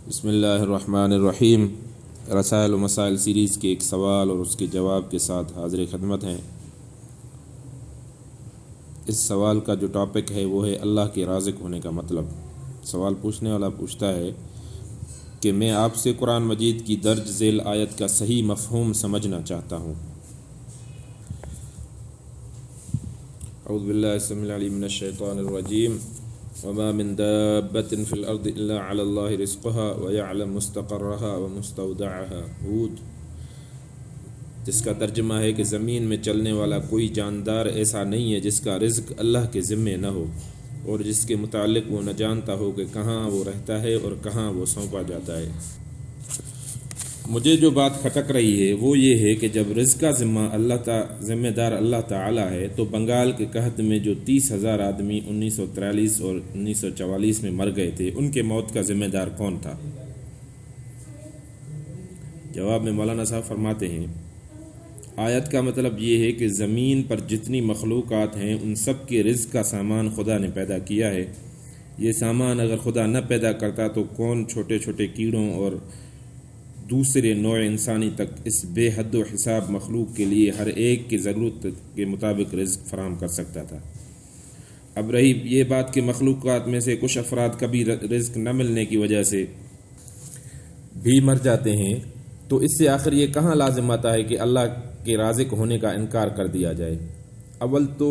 بسم اللہ الرحمن الرحیم۔ رسائل و مسائل سیریز کے ایک سوال اور اس کے جواب کے ساتھ حاضر خدمت ہیں۔ اس سوال کا جو ٹاپک ہے وہ ہے اللہ کے رازق ہونے کا مطلب۔ سوال پوچھنے والا پوچھتا ہے کہ میں آپ سے قرآن مجید کی درج ذیل آیت کا صحیح مفہوم سمجھنا چاہتا ہوں۔ اعوذ باللہ السمیع العلیم من الشیطان الرجیم۔ وما من دابة في الأرض إلا على الله رزقها ويعلم مستقرها ومستودعها ہود، جس کا ترجمہ ہے کہ زمین میں چلنے والا کوئی جاندار ایسا نہیں ہے جس کا رزق اللہ کے ذمے نہ ہو اور جس کے متعلق وہ نہ جانتا ہو کہ کہاں وہ رہتا ہے اور کہاں وہ سونپا جاتا ہے۔ مجھے جو بات کھٹک رہی ہے وہ یہ ہے کہ جب رزق کا ذمہ دار اللہ تعالی ہے تو بنگال کے قحط میں جو 30,000 آدمی 1943 اور 1944 میں مر گئے تھے، ان کے موت کا ذمہ دار کون تھا؟ جواب میں مولانا صاحب فرماتے ہیں، آیت کا مطلب یہ ہے کہ زمین پر جتنی مخلوقات ہیں ان سب کے رزق کا سامان خدا نے پیدا کیا ہے۔ یہ سامان اگر خدا نہ پیدا کرتا تو کون چھوٹے چھوٹے کیڑوں اور دوسرے نوع انسانی تک اس بے حد و حساب مخلوق کے لیے ہر ایک کی ضرورت کے مطابق رزق فراہم کر سکتا تھا۔ اب رہی یہ بات کہ مخلوقات میں سے کچھ افراد کبھی رزق نہ ملنے کی وجہ سے بھی مر جاتے ہیں، تو اس سے آخر یہ کہاں لازم آتا ہے کہ اللہ کے رازق ہونے کا انکار کر دیا جائے؟ اول تو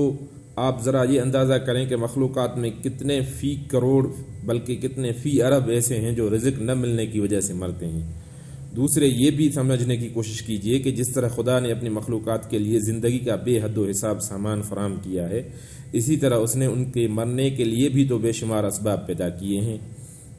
آپ ذرا یہ اندازہ کریں کہ مخلوقات میں کتنے فی کروڑ بلکہ کتنے فی ارب ایسے ہیں جو رزق نہ ملنے کی وجہ سے مرتے ہیں۔ دوسرے یہ بھی سمجھنے کی کوشش کیجئے کہ جس طرح خدا نے اپنی مخلوقات کے لیے زندگی کا بے حد و حساب سامان فراہم کیا ہے، اسی طرح اس نے ان کے مرنے کے لیے بھی تو بے شمار اسباب پیدا کیے ہیں۔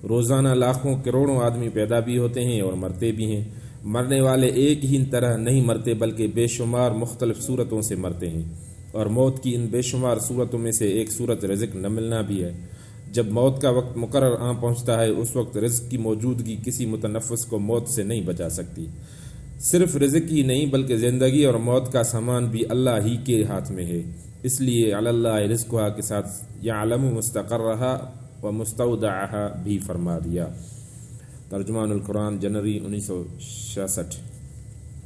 روزانہ لاکھوں کروڑوں آدمی پیدا بھی ہوتے ہیں اور مرتے بھی ہیں۔ مرنے والے ایک ہی طرح نہیں مرتے بلکہ بے شمار مختلف صورتوں سے مرتے ہیں، اور موت کی ان بے شمار صورتوں میں سے ایک صورت رزق نہ ملنا بھی ہے۔ جب موت کا وقت مقرر پہنچتا ہے اس وقت رزق کی موجودگی کسی متنفس کو موت سے نہیں بچا سکتی۔ صرف رزق ہی نہیں بلکہ زندگی اور موت کا سامان بھی اللہ ہی کے ہاتھ میں ہے، اس لیے علی اللہ رزقھا کے ساتھ یعلم مستقرھا و مستودعھا بھی فرما دیا۔ ترجمان القرآن جنوری 1966۔